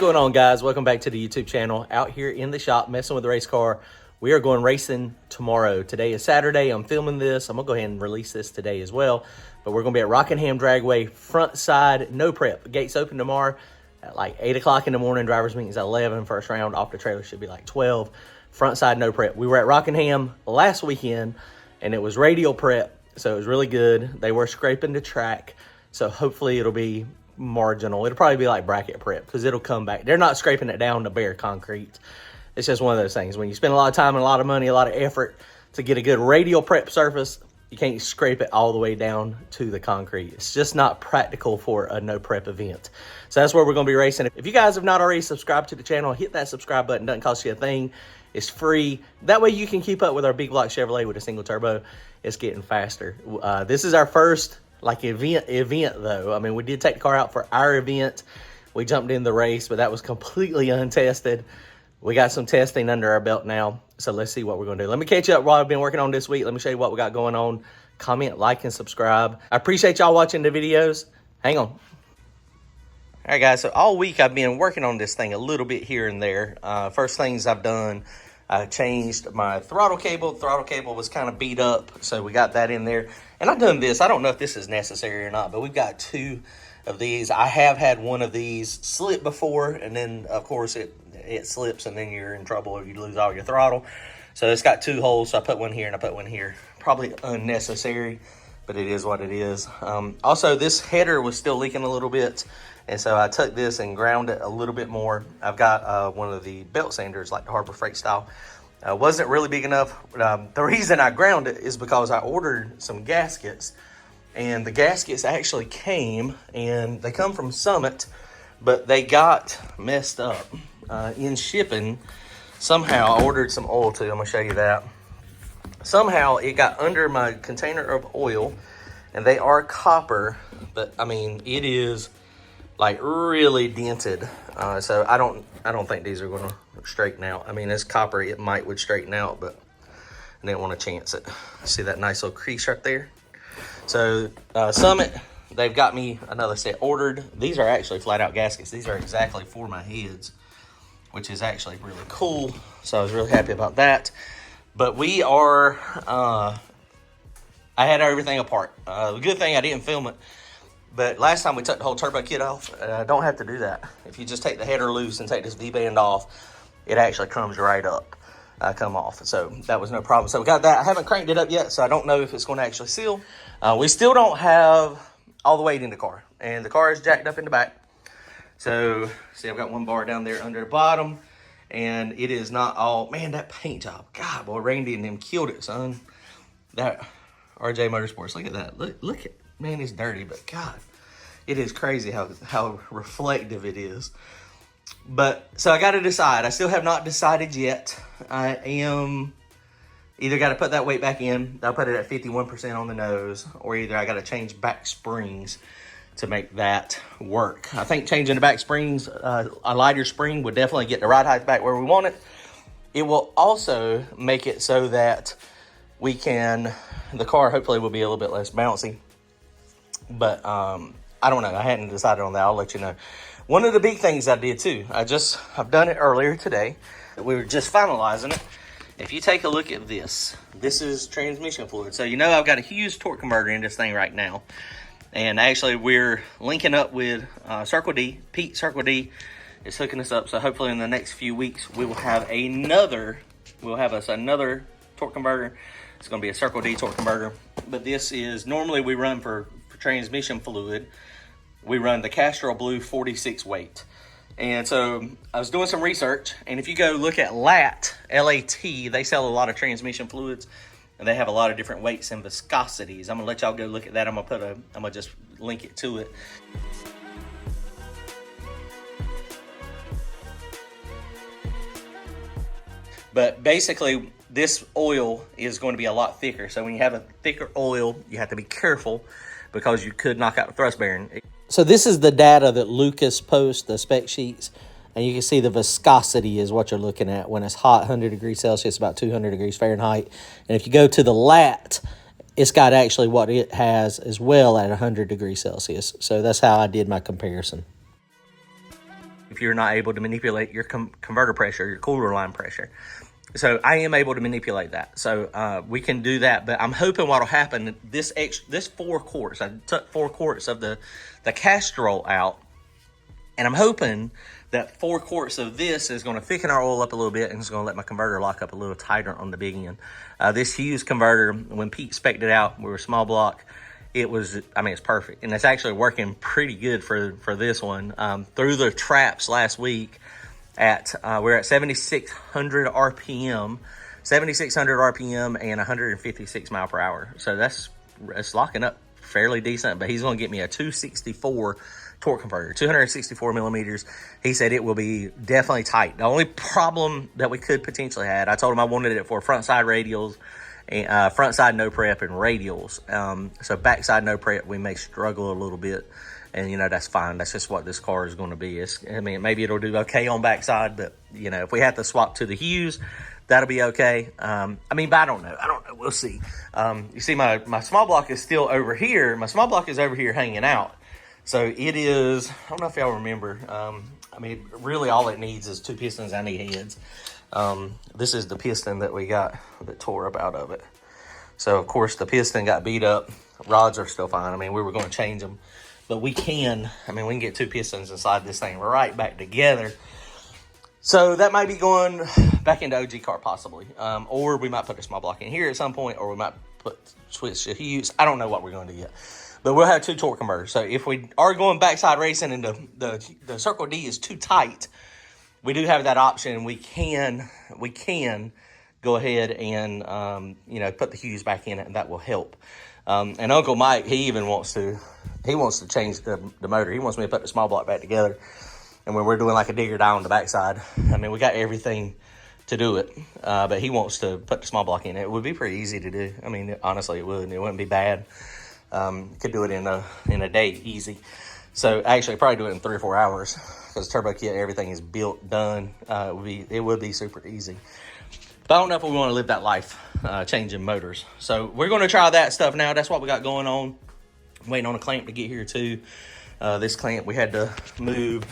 going on, guys? Welcome back to the YouTube channel. Out here in the shop messing with the race car. We are going racing tomorrow. Today is Saturday. I'm filming this. I'm gonna go ahead and release this today as well. But we're gonna be at Rockingham Dragway, front side, no prep. Gates open tomorrow at like 8 o'clock in the morning. Drivers meeting's at 11. First round off the trailer should be like 12. Front side, no prep. We were at Rockingham last weekend and it was radial prep, so it was really good. They were scraping the track, so hopefully it'll be marginal. It'll probably be like bracket prep because it'll come back. They're not scraping it down to bare concrete. It's just one of those things. When you spend a lot of time and a lot of money, a lot of effort to get a good radial prep surface, you can't scrape it all the way down to the concrete. It's just not practical for a no prep event. So that's where we're gonna be racing. If you guys have not already subscribed to the channel, hit that subscribe button. Doesn't cost you a thing. It's free. That way you can keep up with our big block Chevrolet with a single turbo. It's getting faster. This is our first like event though. I mean, we did take the car out for our event. We jumped in the race, but that was completely untested. We got some testing under our belt now, so let's see what we're gonna do. Let me catch you up what I've been working on this week. Let me show you what we got going on. Comment, like, and subscribe. I appreciate y'all watching the videos. Hang on. All right, guys, so all week I've been working on this thing a little bit here and there. First things I've done, I changed my throttle cable. The throttle cable was kind of beat up, so we got that in there. And I've done this. I don't know if this is necessary or not, but we've got two of these. I have had one of these slip before, and then, of course, it slips, and then you're in trouble if you lose all your throttle. So it's got two holes, so I put one here and I put one here. Probably unnecessary, but it is what it is. Also, this header was still leaking a little bit, and so I took this and ground it a little bit more. I've got one of the belt sanders, like the Harbor Freight style. Wasn't really big enough. The reason I ground it is because I ordered some gaskets, and the gaskets actually came, and they come from Summit, but they got messed up in shipping. Somehow I ordered some oil too. I'm gonna show you that. Somehow it got under my container of oil, and they are copper, but I mean it is like really dented. So I don't think these are gonna straighten out. I mean, it's copper, it would straighten out, but I didn't want to chance it. See that nice little crease right there? So Summit, they've got me another set ordered. These are actually flat out gaskets. These are exactly for my heads, which is actually really cool. So I was really happy about that. But we are, I had everything apart. The good thing I didn't film it, but last time we took the whole turbo kit off. I don't have to do that. If you just take the header loose and take this V-band off, it actually comes right up, come off. So that was no problem. So we got that. I haven't cranked it up yet, so I don't know if it's going to actually seal. We still don't have all the weight in the car, and the car is jacked up in the back. So see, I've got one bar down there under the bottom, and it is not all, man, that paint job. God, boy, Randy and them killed it, son. That RJ Motorsports, look at that. Look at, man, it's dirty, but God, it is crazy how reflective it is. But, so I got to decide. I still have not decided yet. I am either got to put that weight back in. I'll put it at 51% on the nose, or either I got to change back springs to make that work. I think changing the back springs, a lighter spring would definitely get the ride height back where we want it. It will also make it so that we can, the car hopefully will be a little bit less bouncy. But I don't know. I hadn't decided on that. I'll let you know. One of the big things I did too, I've done it earlier today. We were just finalizing it. If you take a look at this, this is transmission fluid. So you know I've got a huge torque converter in this thing right now. And actually we're linking up with Circle D. Pete Circle D is hooking us up. So hopefully in the next few weeks we will have another torque converter. It's going to be a Circle D torque converter. But this is, normally we run for transmission fluid, we run the Castrol Blue 46 weight. And so I was doing some research, and if you go look at LAT, L-A-T, they sell a lot of transmission fluids, and they have a lot of different weights and viscosities. I'm gonna let y'all go look at that. I'm gonna just link it to it. But basically, this oil is going to be a lot thicker. So when you have a thicker oil, you have to be careful because you could knock out the thrust bearing. So this is the data that Lucas posts, the spec sheets, and you can see the viscosity is what you're looking at. When it's hot, 100 degrees Celsius, about 200 degrees Fahrenheit. And if you go to the LAT, it's got actually what it has as well at 100 degrees Celsius. So that's how I did my comparison. if you're not able to manipulate your converter pressure, your cooler line pressure. So I am able to manipulate that. So we can do that, but I'm hoping what'll happen, this 4 quarts, I took 4 quarts of the Castrol out, and I'm hoping that 4 quarts of this is going to thicken our oil up a little bit, and it's going to let my converter lock up a little tighter on the big end. This Hughes converter, when Pete spec'd it out, we were small block, it was, I mean, it's perfect. And it's actually working pretty good for this one. Through the traps last week, we're at 7,600 RPM, 7,600 RPM and 156 mile per hour. So it's locking up fairly decent, but he's going to get me a 264 torque converter, 264 millimeters. He said it will be definitely tight. The only problem that we could potentially have, I told him I wanted it for front side radials, and front side no prep and radials. So backside no prep, we may struggle a little bit. And, you know, that's fine. That's just what this car is going to be. I mean, maybe it'll do okay on backside, but, you know, if we have to swap to the Hughes, that'll be okay. I mean, but I don't know. We'll see. You see, my small block is still over here. My small block is over here hanging out. So it is, I don't know if y'all remember. I mean, really all it needs is 2 pistons and 8 heads. This is the piston that we got that tore up out of it. So, of course, the piston got beat up. Rods are still fine. I mean, we were going to change them. But we can get 2 pistons inside this thing right back together. So that might be going back into OG car possibly. Or we might put a small block in here at some point, or we might switch to Hughes. I don't know what we're going to do yet. But we'll have 2 torque converters. So if we are going backside racing and the Circle D is too tight, we do have that option. We can go ahead and you know, put the Hughes back in it, and that will help. And Uncle Mike, he wants to change the motor. He wants me to put the small block back together. And when we're doing like a digger die on the backside, I mean, we got everything to do it. But he wants to put the small block in. It would be pretty easy to do. I mean, honestly, it would. It wouldn't be bad. Could do it in a day, easy. So actually, probably do it in 3 or 4 hours because turbo kit, everything is built, done. It would be super easy. But I don't know if we want to live that life, changing motors. So we're going to try that stuff now. That's what we got going on. I'm waiting on a clamp to get here too. This clamp, we had to move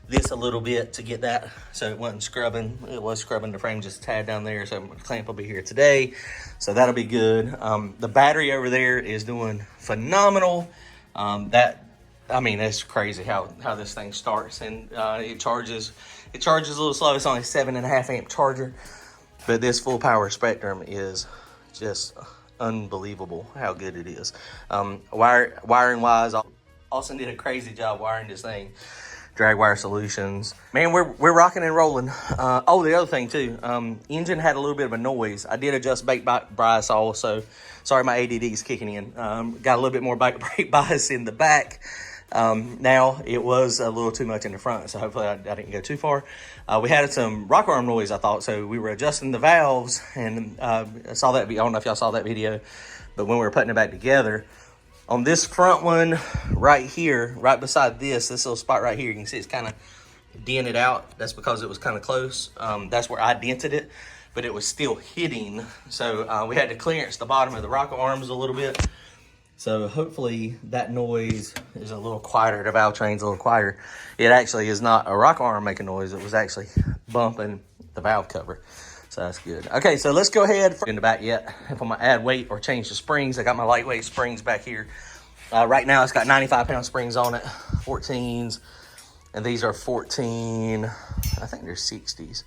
this a little bit to get that so it wasn't scrubbing. It was scrubbing the frame just a tad down there. So the clamp will be here today. So that'll be good. The battery over there is doing phenomenal. It's crazy how this thing starts, and it charges a little slow. It's only a 7.5 amp charger. But this full power Spectrum is just unbelievable how good it is. Wiring wise, Austin did a crazy job wiring this thing. Dragwire Solutions. Man, we're rocking and rolling. The other thing too, engine had a little bit of a noise. I did adjust brake bias also. Sorry, my ADD is kicking in. Got a little bit more brake bias in the back. Now it was a little too much in the front, so hopefully I didn't go too far. We had some rock arm noise, I thought, so we were adjusting the valves, and I don't know if y'all saw that video, but when we were putting it back together, on this front one right here, right beside this little spot right here, you can see it's kind of dented out. That's because it was kind of close. That's where I dented it, but it was still hitting, so we had to clearance the bottom of the rocker arms a little bit. So hopefully that noise is a little quieter. The valve train's a little quieter. It actually is not a rocker arm making noise. It was actually bumping the valve cover. So that's good. Okay, so let's go ahead. In the back yet. If I'm gonna add weight or change the springs, I got my lightweight springs back here. Right now it's got 95-pound springs on it, 14s. And these are 14, I think they're 60s.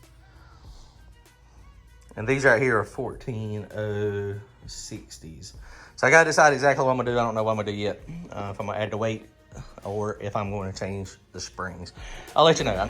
And these right here are 14.060s. So I got to decide exactly what I'm going to do. I don't know what I'm going to do yet. If I'm going to add the weight or if I'm going to change the springs. I'll let you know.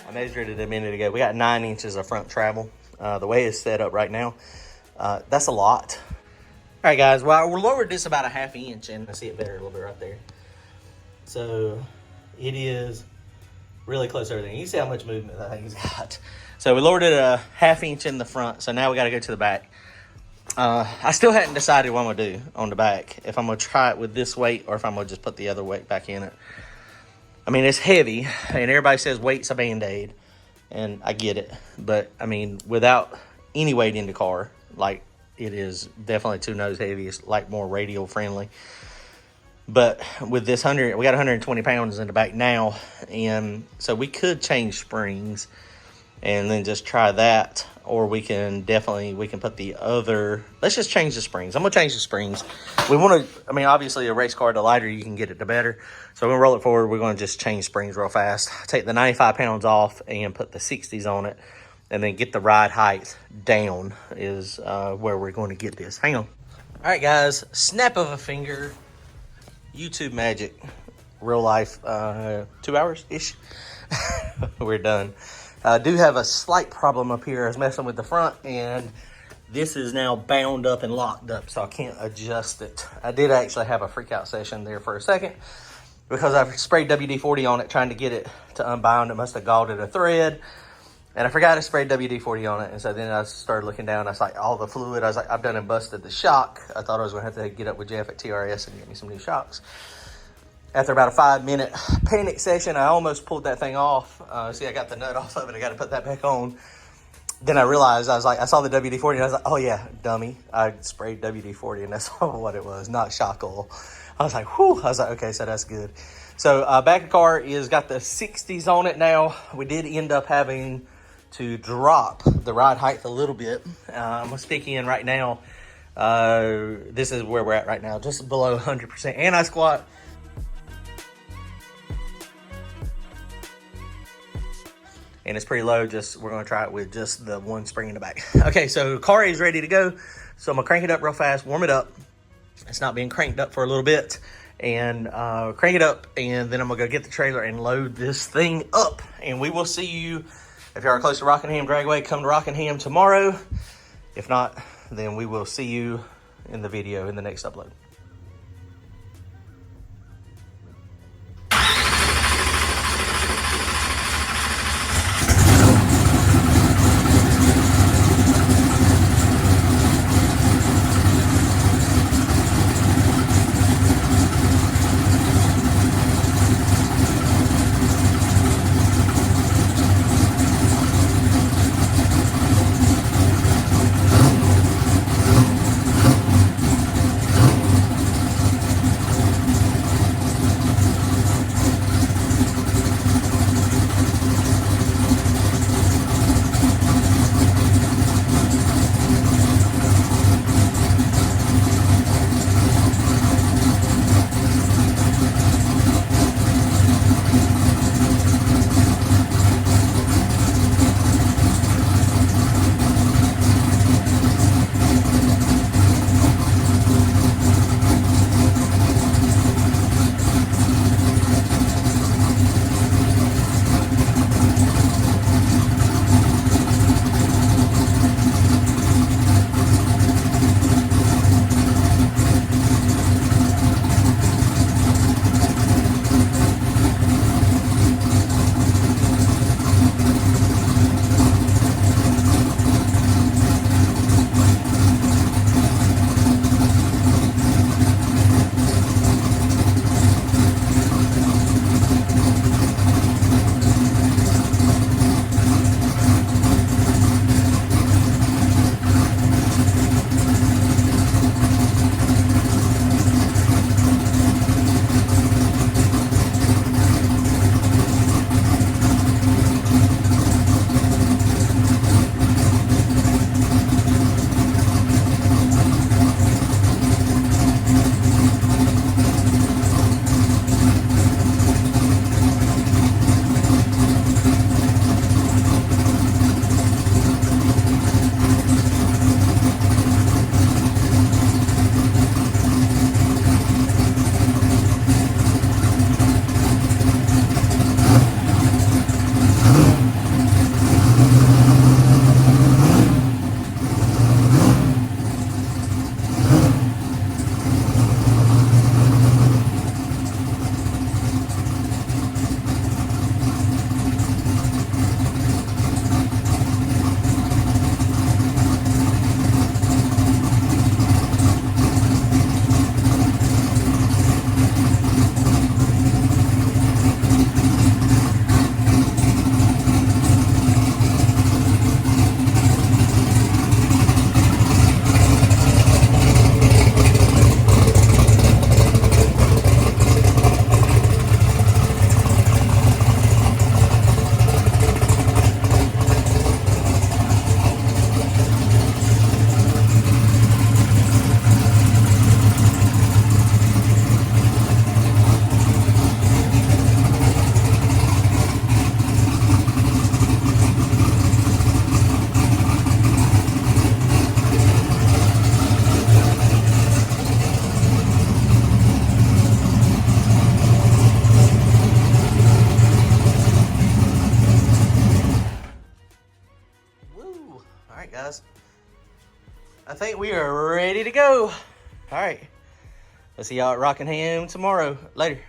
I measured it a minute ago. We got 9 inches of front travel. The way it's set up right now, that's a lot. All right, guys, well, we'll lower this about a 1/2 inch, and I see it better a little bit right there. So it is really close to everything. You see how much movement that thing's got. So we lowered it a 1/2 inch in the front, so now we got to go to the back. I still hadn't decided what I'm gonna do on the back. If I'm gonna try it with this weight or if I'm gonna just put the other weight back in it. I mean, it's heavy, and everybody says weight's a Band-Aid, and I get it. But, I mean, without any weight in the car, like, it is definitely two nose heavy. It's, like, more radial friendly. But with this we got 120 pounds in the back now, and so we could change springs and then just try that, or we can put the other, let's just change the springs. I'm gonna change the springs. We want to, I mean, obviously a race car, the lighter you can get it, the better. So we're gonna roll it forward. We're gonna just change springs real fast, take the 95 pounds off and put the 60s on it, and then get the ride height down is where we're going to get this. Hang on. All right, guys, snap of a finger, YouTube magic, real life, 2 hours-ish. We're done. I do have a slight problem up here. I was messing with the front, and this is now bound up and locked up, so I can't adjust it. I did actually have a freak out session there for a second because I sprayed WD-40 on it trying to get it to unbind. It must have galled it a thread, and I forgot to spray WD-40 on it, and so then I started looking down. I was like, all the fluid. I was like, I've done and busted the shock. I thought I was going to have to get up with Jeff at TRS and get me some new shocks. After about a 5-minute panic session, I almost pulled that thing off. See, I got the nut off of it. I got to put that back on. Then I realized, I saw the WD-40, and I was like, oh yeah, dummy. I sprayed WD-40, and that's what it was, not shock oil. I was like, whew. I was like, okay, so that's good. So back of the car is got the 60s on it now. We did end up having to drop the ride height a little bit. I'm going to stick in right now. This is where we're at right now, just below 100%. And I squat. And it's pretty low. We're going to try it with just the one spring in the back. Okay, so car is ready to go. So I'm going to crank it up real fast, warm it up. It's not being cranked up for a little bit. And crank it up, and then I'm going to go get the trailer and load this thing up. And we will see you, if you are close to Rockingham Dragway, come to Rockingham tomorrow. If not, then we will see you in the video in the next upload. I think we are ready to go. All right. Let's see y'all at Rockingham tomorrow. Later.